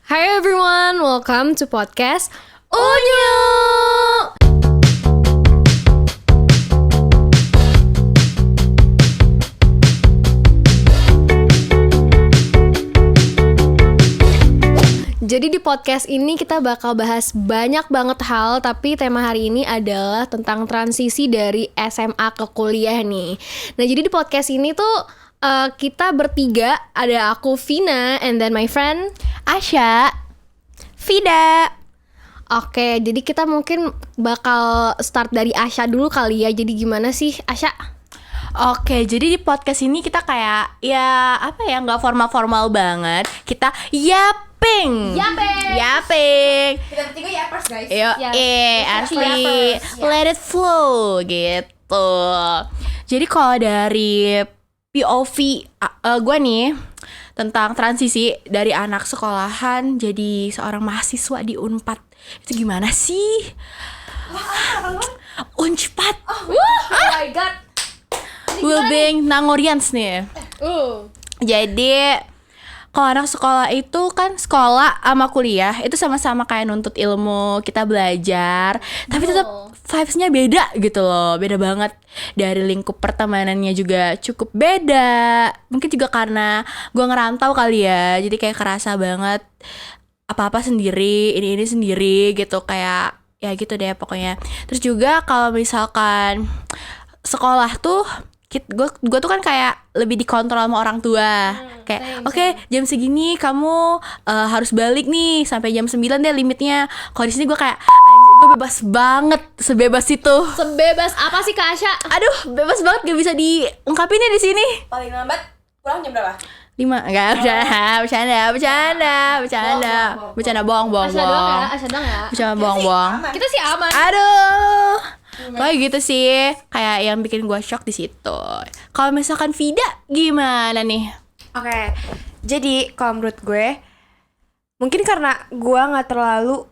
Hi everyone, welcome to podcast Unyu. Jadi di podcast ini kita bakal bahas banyak banget hal, tapi tema hari ini adalah tentang transisi dari SMA ke kuliah nih. Nah, jadi di podcast ini tuh kita bertiga, ada aku Vina and then my friend Asya, Vida. Oke, jadi kita mungkin bakal start dari Asya dulu kali ya. Jadi gimana sih Asya? Oke, jadi di podcast ini kita kayak nggak formal-formal banget. Kita yaping. Kita bertiga yapers guys. Yo, asli, let it flow gitu. Jadi kalau dari POV gue nih tentang transisi dari anak sekolahan jadi seorang mahasiswa di Unpad, itu gimana sih? Unpad. Oh my god. Wilbing Nangorians nih. Jadi kalau anak sekolah itu kan sekolah sama kuliah itu sama-sama kayak nuntut ilmu, kita belajar, tapi tetap vibes-nya beda gitu loh, beda banget. Dari lingkup pertemanannya juga cukup beda. Mungkin juga karena gue ngerantau kali ya, jadi kayak kerasa banget apa-apa sendiri, ini sendiri gitu, kayak ya gitu deh pokoknya. Terus juga kalau misalkan sekolah tuh gue tuh kan kayak lebih dikontrol sama orang tua. Kayak oke, jam segini kamu harus balik nih, sampai jam 9 deh limitnya. Kalau di sini gue kayak anjir, gue bebas banget, sebebas itu. Sebebas apa sih Kak Asya? Aduh, bebas banget, gak bisa diungkapin ya di sini. Paling lambat pulang jam berapa? 5, enggak, bercanda, bohong. Asya dong ya. Bercanda bohong. Kita sih aman. Aduh, kayak gitu sih, kayak yang bikin gue shock di situ. Kalau misalkan Vida gimana nih? Oke, jadi kalau menurut gue mungkin karena gue nggak terlalu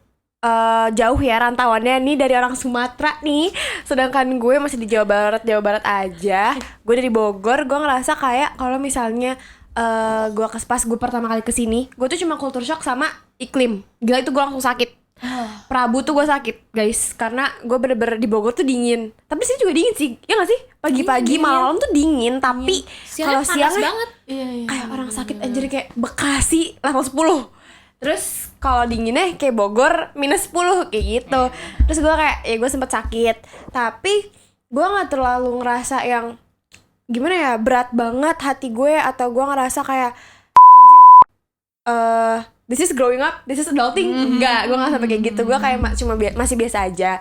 jauh ya rantauannya nih dari orang Sumatera nih, sedangkan gue masih di Jawa Barat aja. Gue dari Bogor, gue ngerasa kayak kalau misalnya gue pas gue pertama kali kesini, gue tuh cuma culture shock sama iklim. Gila, itu gue langsung sakit. Prabu tuh gue sakit guys, karena gue bener-bener di Bogor tuh dingin, tapi sini juga dingin sih, ya nggak sih? Pagi-pagi malam tuh dingin, tapi kalau siangnya banget. kayak orang sakit anjir, kayak Bekasi level 10. Terus kalau dinginnya kayak Bogor minus 10 kayak gitu. Terus gue kayak gue sempet sakit, tapi gue nggak terlalu ngerasa yang gimana ya, berat banget hati gue, atau gue ngerasa kayak this is growing up, this is adulting. Enggak, gue gak sampai kayak gitu. Gue kayak cuma masih biasa aja.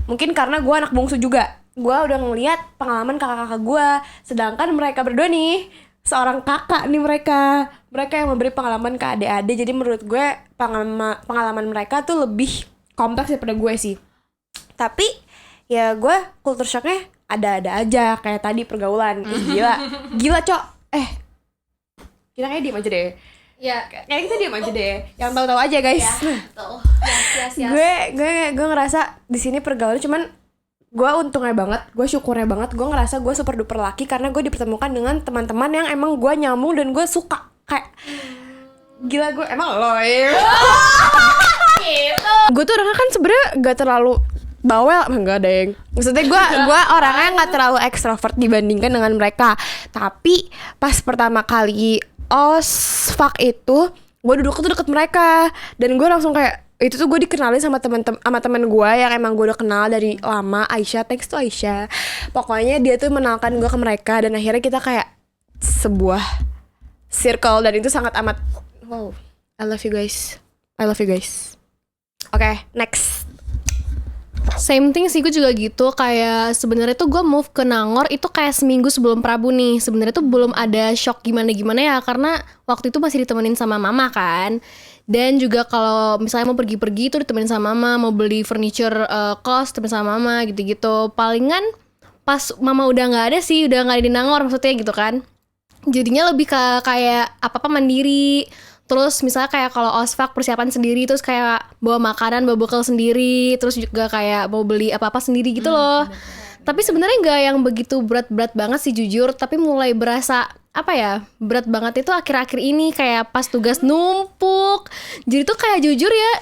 Mungkin karena gue anak bungsu juga, gue udah ngeliat pengalaman kakak-kakak gue. Sedangkan mereka berdua nih, seorang kakak nih, mereka yang memberi pengalaman ke adik-adik. Jadi menurut gue pengalaman mereka tuh lebih kompleks daripada gue sih. Tapi ya gue culture shocknya ada-ada aja. Kayak tadi pergaulan, gila cok. Kita kayak diem aja deh. Ya, Kayak kita diam aja deh, yang tahu-tahu aja guys. betul. Yes. Gue ngerasa di sini pergaulan, cuman gue untungnya banget, gue syukurnya banget, gue ngerasa gue super duper laki karena gue dipertemukan dengan teman-teman yang emang gue nyambung dan gue suka. Kayak gila, gue emang lo ya. Gue tuh orangnya kan sebenarnya gak terlalu bawel, enggak deng. Maksudnya gue orangnya nggak terlalu ekstrovert dibandingkan dengan mereka. Tapi pas pertama kali ospek itu, gue duduk tuh deket mereka dan gue langsung kayak, itu tuh gue dikenalin sama teman gue yang emang gue udah kenal dari lama, Aisyah, thanks to Aisyah. Pokoknya dia tuh mengenalkan gue ke mereka dan akhirnya kita kayak sebuah circle, dan itu sangat amat wow. I love you guys. Oke, next. Same thing sih, gue juga gitu. Kayak sebenarnya tuh gue move ke Nangor itu kayak seminggu sebelum Prabu nih. Sebenarnya tuh belum ada shock gimana ya, karena waktu itu masih ditemenin sama mama kan. Dan juga kalau misalnya mau pergi-pergi tuh ditemenin sama mama, mau beli furniture kos temenin sama mama gitu-gitu. Palingan pas mama udah nggak ada sih, udah nggak ada di Nangor maksudnya gitu kan. Jadinya lebih ke kayak apa-apa mandiri. Terus misalnya kayak kalau ospek persiapan sendiri, terus kayak bawa makanan, bawa bekal sendiri, terus juga kayak mau beli apa-apa sendiri gitu loh. Tapi sebenarnya nggak yang begitu berat-berat banget sih jujur, tapi mulai berasa apa ya, berat banget itu akhir-akhir ini kayak pas tugas numpuk. Jadi tuh kayak jujur ya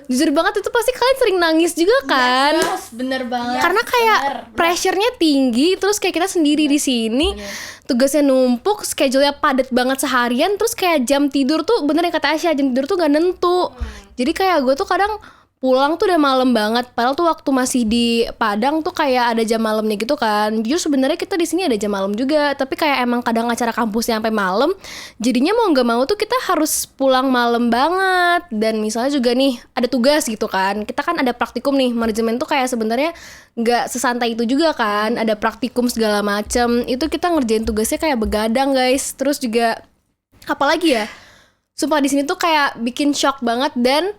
jujur banget itu pasti kalian sering nangis juga kan? Bener banget. Karena kayak pressure-nya tinggi, terus kayak kita sendiri di sini, tugasnya numpuk, schedule-nya padat banget seharian, terus kayak jam tidur tuh bener yang kata Asya, jam tidur tuh gak nentu. Jadi kayak gue tuh kadang pulang tuh udah malam banget, padahal tuh waktu masih di Padang tuh kayak ada jam malamnya gitu kan. Jujur sebenarnya kita di sini ada jam malam juga, tapi kayak emang kadang acara kampusnya sampai malam, jadinya mau nggak mau tuh kita harus pulang malam banget. Dan misalnya juga nih ada tugas gitu kan, kita kan ada praktikum nih, manajemen tuh kayak sebenarnya nggak sesantai itu juga kan, ada praktikum segala macem, itu kita ngerjain tugasnya kayak begadang guys. Terus juga apalagi ya, sumpah di sini tuh kayak bikin shock banget. Dan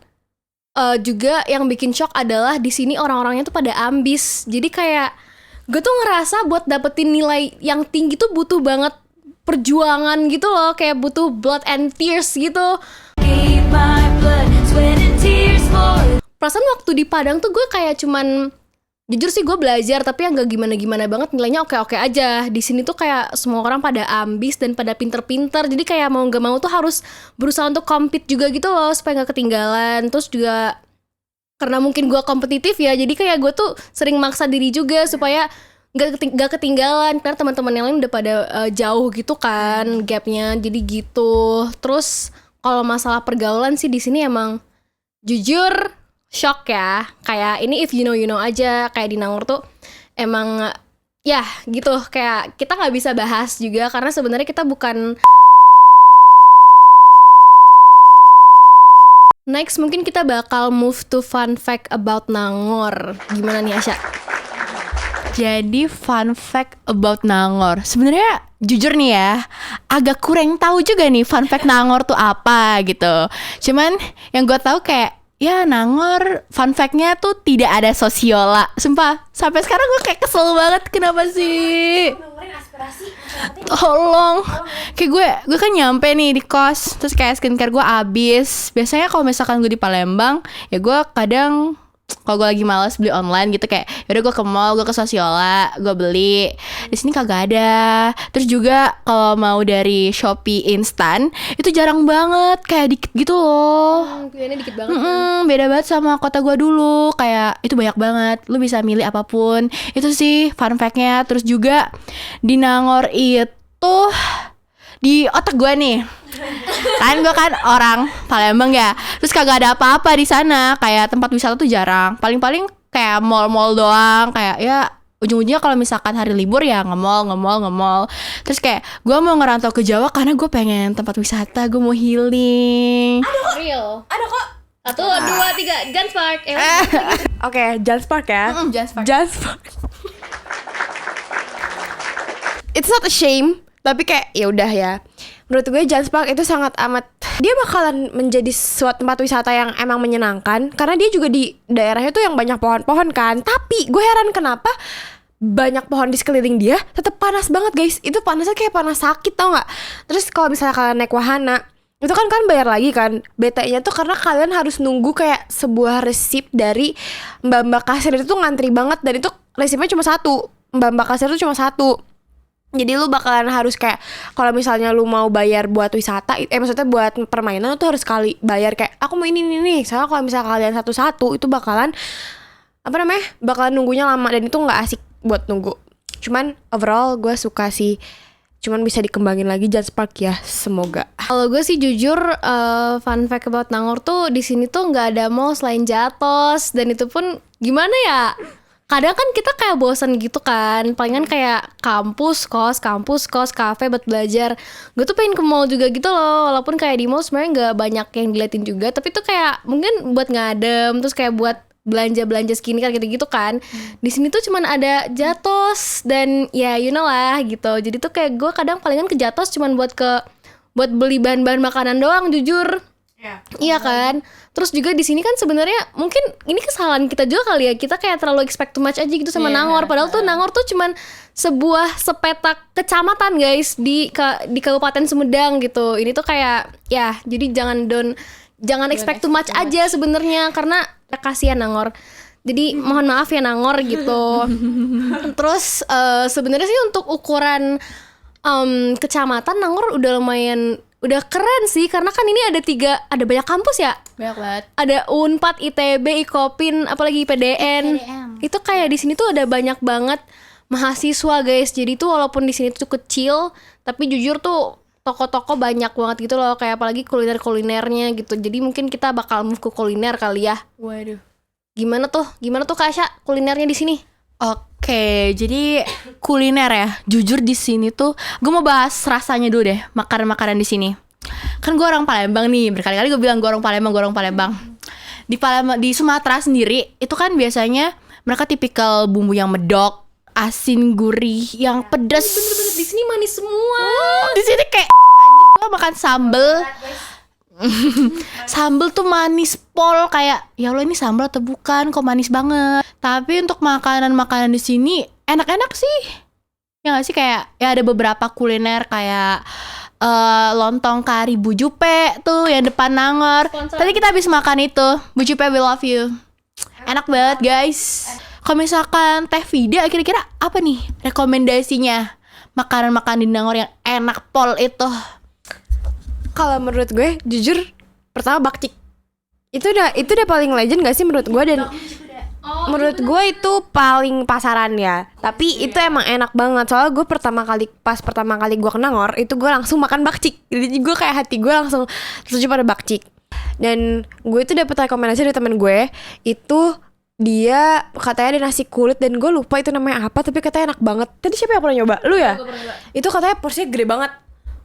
juga yang bikin shock adalah di sini orang-orangnya tuh pada ambis. Jadi kayak gue tuh ngerasa buat dapetin nilai yang tinggi tuh butuh banget perjuangan gitu loh, kayak butuh blood and tears gitu. Perasaan waktu di Padang tuh gue kayak cuman, jujur sih gue belajar tapi yang gak gimana-gimana banget, nilainya oke-oke aja. Di sini tuh kayak semua orang pada ambis dan pada pinter-pinter, jadi kayak mau gak mau tuh harus berusaha untuk compete juga gitu loh supaya gak ketinggalan. Terus juga karena mungkin gue kompetitif ya, jadi kayak gue tuh sering maksa diri juga supaya gak ketinggalan, karena teman-teman yang lain udah pada jauh gitu kan gapnya, jadi gitu. Terus kalau masalah pergaulan sih di sini emang jujur shock ya, kayak ini if you know aja. Kayak di Nangor tuh emang ya gitu, kayak kita nggak bisa bahas juga karena sebenarnya kita bukan. Next mungkin kita bakal move to fun fact about Nangor. Gimana nih Asya? Jadi fun fact about Nangor, sebenarnya jujur nih ya, agak kurang tahu juga nih fun fact Nangor tuh apa gitu. Cuman yang gue tahu kayak ya Nangor fun fact-nya tuh tidak ada sosiola. Sumpah sampai sekarang gue kayak kesel banget, kenapa sih? Tolong. Kayak gue kan nyampe nih di kos, terus kayak skincare gue abis. Biasanya kalau misalkan gue di Palembang, ya gue kadang kalau gue lagi malas beli online gitu, kayak yaudah gue ke mall, gue ke Sosiola, gue beli. Di sini kagak ada. Terus juga kalau mau dari Shopee instan itu jarang banget, kayak dikit gitu loh. Pilihannya dikit banget. Beda banget sama kota gue dulu, kayak itu banyak banget, lu bisa milih apapun. Itu sih fun fact-nya. Terus juga di Nangor itu, di otak gue nih, kan gue kan orang Palembang ya, terus kagak ada apa-apa di sana, kayak tempat wisata tuh jarang, paling-paling kayak mall-mall doang, kayak ya ujung-ujungnya kalau misalkan hari libur ya nge-mall. Terus kayak gue mau ngerantau ke Jawa karena gue pengen tempat wisata, gue mau healing. Real. Ada kok. 1, 2, 3, Jans Park. Oke, Jans Park ya. Jans Park. It's not a shame, tapi kayak ya udah ya. Menurut gue Jans Park itu sangat amat, dia bakalan menjadi suatu tempat wisata yang emang menyenangkan karena dia juga di daerahnya tuh yang banyak pohon-pohon kan. Tapi gue heran kenapa banyak pohon di sekeliling dia tetap panas banget guys. Itu panasnya kayak panas sakit, tau nggak? Terus kalau misalnya kalian naik wahana, itu kan kalian bayar lagi kan. BT-nya tuh karena kalian harus nunggu kayak sebuah resip dari mbak-mbak kasir itu tuh ngantri banget, dan itu resipnya cuma satu. Mbak-mbak kasir itu cuma satu. Jadi lu bakalan harus kayak, kalau misalnya lu mau bayar buat wisata, maksudnya buat permainan, lu tuh harus sekali bayar kayak aku mau ini nih. Soalnya kalau misalnya kalian satu-satu itu bakalan bakalan nunggunya lama, dan itu nggak asik buat nunggu. Cuman overall gue suka sih, cuman bisa dikembangin lagi Jans Park ya, semoga. Kalau gue sih jujur fun fact about Nangor tuh di sini tuh nggak ada mall selain Jatos, dan itu pun gimana ya? Kadang kan kita kayak bosan gitu kan, palingan kayak kampus, kos, kafe buat belajar. Gue tuh pengen ke mall juga gitu loh, walaupun kayak di mall sebenarnya nggak banyak yang diliatin juga, tapi tuh kayak mungkin buat ngadem, terus kayak buat belanja skincare gitu-gitu kan. Di sini tuh cuman ada Jatos dan ya you know lah gitu. Jadi tuh kayak gue kadang palingan ke Jatos cuman buat beli bahan-bahan makanan doang jujur. Iya kan. Terus juga di sini kan sebenarnya mungkin ini kesalahan kita juga kali ya, kita kayak terlalu expect too much aja gitu sama Nangor. Padahal tuh Nangor tuh cuman sebuah sepetak kecamatan guys di Kabupaten Sumedang gitu. Ini tuh kayak ya, jadi jangan expect too much aja sebenarnya, karena kasihan Nangor. Jadi mohon maaf ya Nangor gitu. Terus sebenarnya sih untuk ukuran kecamatan Nangor udah lumayan, udah keren sih karena kan ini ada banyak kampus ya. Banyak banget. Ada Unpad, ITB, Ikopin, apalagi IPDN. Itu kayak di sini tuh ada banyak banget mahasiswa guys. Jadi tuh walaupun di sini tuh kecil, tapi jujur tuh toko-toko banyak banget gitu loh. Kayak apalagi kuliner-kulinernya gitu. Jadi mungkin kita bakal move ke kuliner kali ya. Waduh. Gimana tuh Kak Asya kulinernya di sini? Oke, jadi kuliner ya. Jujur di sini tuh gue mau bahas rasanya dulu deh, makanan-makanan di sini. Kan gue orang Palembang nih, berkali-kali gue bilang gue orang Palembang. Di Sumatera sendiri itu kan biasanya mereka tipikal bumbu yang medok, asin, gurih, yang pedas. Bener-bener di sini manis semua. Di sini kayak gue makan sambel. Sambel tuh manis pol, kayak ya Allah ini sambal atau bukan, kok manis banget. Tapi untuk makanan-makanan di sini enak-enak sih. Ya nggak sih, kayak ya ada beberapa kuliner kayak lontong kari Bu Jupe tuh yang depan Nangor. Tadi kita habis makan itu, Bu Jupe we love you. Enak banget guys. Kalau misalkan Teh Vida kira-kira apa nih rekomendasinya makanan-makanan di Nangor yang enak pol itu? Kalau menurut gue jujur pertama bakcik. Itu udah paling legend gak sih menurut gue, dan menurut gue itu paling pasaran ya. Tapi itu emang enak banget. Soalnya gue pertama kali gue ke Nangor itu gue langsung makan bakcik. Jadi gue kayak hati gue langsung tertuju pada bakcik. Dan gue itu dapet rekomendasi dari temen gue. Itu dia katanya ada nasi kulit dan gue lupa itu namanya apa, tapi katanya enak banget. Tadi siapa yang pernah nyoba? Lu ya? Itu katanya porsinya gede banget.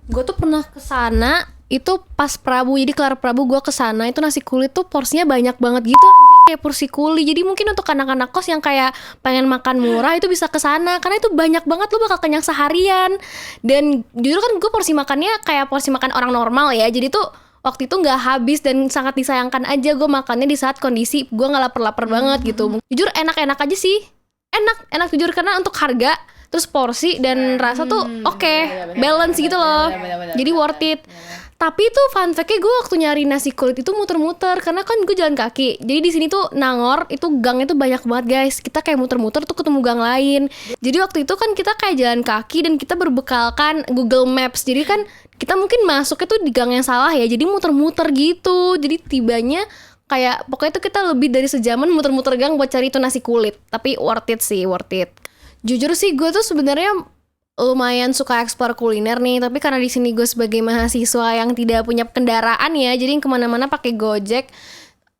Gue tuh pernah kesana itu pas Prabu, jadi kelar Prabu gue kesana itu nasi kulit tuh porsinya banyak banget gitu, kayak porsi kuli. Jadi mungkin untuk anak-anak kos yang kayak pengen makan murah itu bisa kesana karena itu banyak banget, lu bakal kenyang seharian. Dan jujur kan gue porsi makannya kayak porsi makan orang normal ya, jadi tuh waktu itu nggak habis dan sangat disayangkan aja gue makannya di saat kondisi gue nggak lapar-lapar banget gitu. Jujur enak-enak aja sih, enak jujur karena untuk harga terus porsi dan rasa tuh oke, balance gitu loh, jadi worth it. Tapi tuh fun fact-nya gue waktu nyari nasi kulit itu muter-muter karena kan gue jalan kaki. Jadi di sini tuh Nangor itu gangnya tuh banyak banget guys. Kita kayak muter-muter tuh ketemu gang lain. Jadi waktu itu kan kita kayak jalan kaki dan kita berbekalkan Google Maps. Jadi kan kita mungkin masuknya tuh di gang yang salah ya. Jadi muter-muter gitu. Jadi tibanya kayak pokoknya tuh kita lebih dari sejaman muter-muter gang buat cari itu nasi kulit. Tapi worth it sih, worth it. Jujur sih gue tuh sebenarnya lumayan suka eksplor kuliner nih, tapi karena di sini gue sebagai mahasiswa yang tidak punya kendaraan ya, jadi kemana-mana pakai Gojek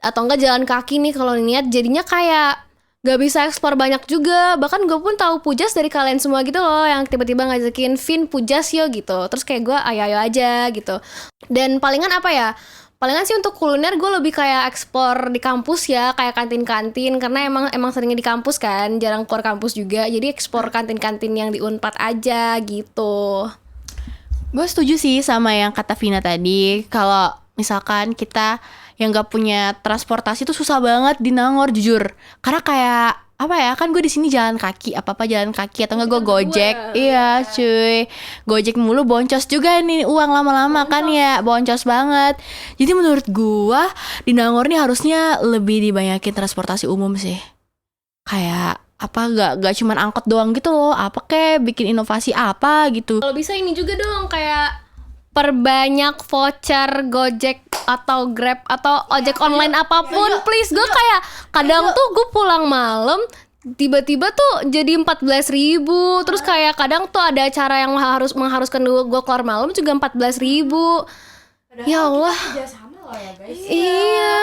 atau enggak jalan kaki nih kalau niat, jadinya kayak gak bisa eksplor banyak juga. Bahkan gue pun tahu Pujas dari kalian semua gitu loh, yang tiba-tiba ngajakin Vin Pujas yo gitu, terus kayak gue ayo aja gitu. Dan palingan apa ya, palingan sih untuk kuliner gue lebih kayak ekspor di kampus ya, kayak kantin-kantin, karena emang seringnya di kampus kan, jarang keluar kampus juga, jadi ekspor kantin-kantin yang di Unpad aja gitu. Gue setuju sih sama yang kata Vina tadi. Kalau misalkan kita yang gak punya transportasi tuh susah banget di Nangor jujur. Karena kayak apa ya, kan gue di sini jalan kaki, apa-apa jalan kaki atau enggak gue Gojek. Iya cuy, Gojek mulu, boncos juga nih uang lama-lama kan ya, boncos banget. Jadi menurut gue di Nangor nih harusnya lebih dibanyakin transportasi umum sih. Kayak apa, gak cuman angkot doang gitu loh, apa kayak bikin inovasi apa gitu. Kalau bisa ini juga dong, kayak perbanyak voucher Gojek atau Grab atau ojek online apapun, please. Gue kayak kadang tuh gue pulang malam tiba-tiba tuh jadi 14.000. Terus kayak kadang tuh ada acara yang mengharuskan gue keluar malam juga 14.000. Ya Allah. Iya.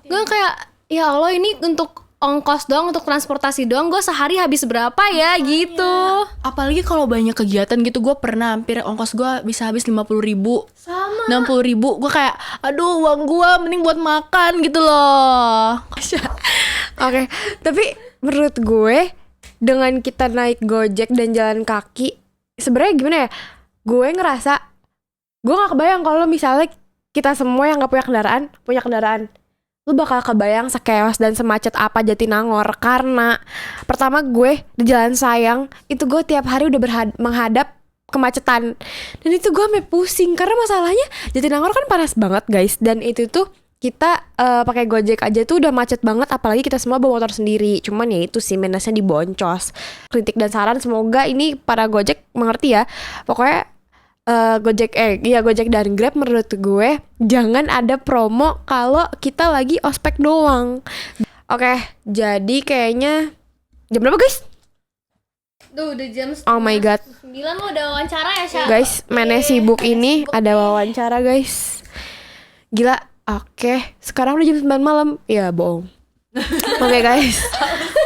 Gue kayak ya Allah, ini untuk ongkos doang, untuk transportasi doang gue sehari habis berapa ya gitu. Apalagi kalau banyak kegiatan gitu, gue pernah hampir ongkos gue bisa habis 50.000, 60.000. Gue kayak aduh, uang gue mending buat makan gitu loh. Oke, tapi menurut gue dengan kita naik Gojek dan jalan kaki, sebenarnya gimana ya, gue ngerasa gue gak kebayang kalau misalnya kita semua yang gak punya kendaraan, lu bakal kebayang sekeos dan semacet apa Jatinangor. Karena pertama gue di Jalan Sayang itu gue tiap hari udah menghadap kemacetan, dan itu gue sampai pusing karena masalahnya Jatinangor kan panas banget guys, dan itu tuh kita pakai Gojek aja tuh udah macet banget, apalagi kita semua bawa motor sendiri. Cuman ya itu sih minusnya di boncos. Kritik dan saran semoga ini para Gojek mengerti ya. Pokoknya Gojek dan Grab menurut gue jangan ada promo kalau kita lagi ospek doang. Oke, jadi kayaknya jam berapa guys? Tuh udah jam Oh my god. 9 lo udah wawancara ya, Syah? Guys, mana sibuk ini ada wawancara guys. Gila. Oke, sekarang udah jam 9 malam. Ya, bohong.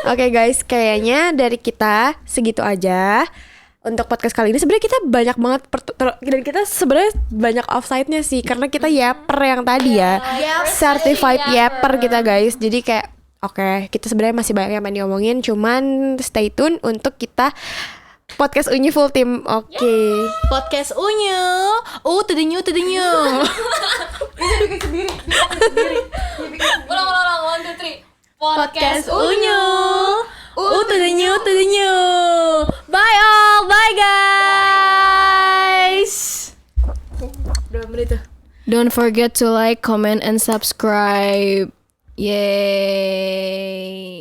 Oke guys, kayaknya dari kita segitu aja untuk podcast kali ini. Sebenarnya kita banyak banget dan kita sebenarnya banyak offside-nya sih karena kita yapper yang tadi ya. Certified yapper kita guys. Jadi kayak oke, kita sebenarnya masih banyak yang pengen diomongin, cuman stay tune untuk kita podcast Unyu full team. Oke. Podcast Unyu. To the new. Ulang, 1, 2, 3. Podcast Unyu. To the new. Bye all. Bye guys. Berapa menit tuh? Don't forget to like, comment, and subscribe. Yay!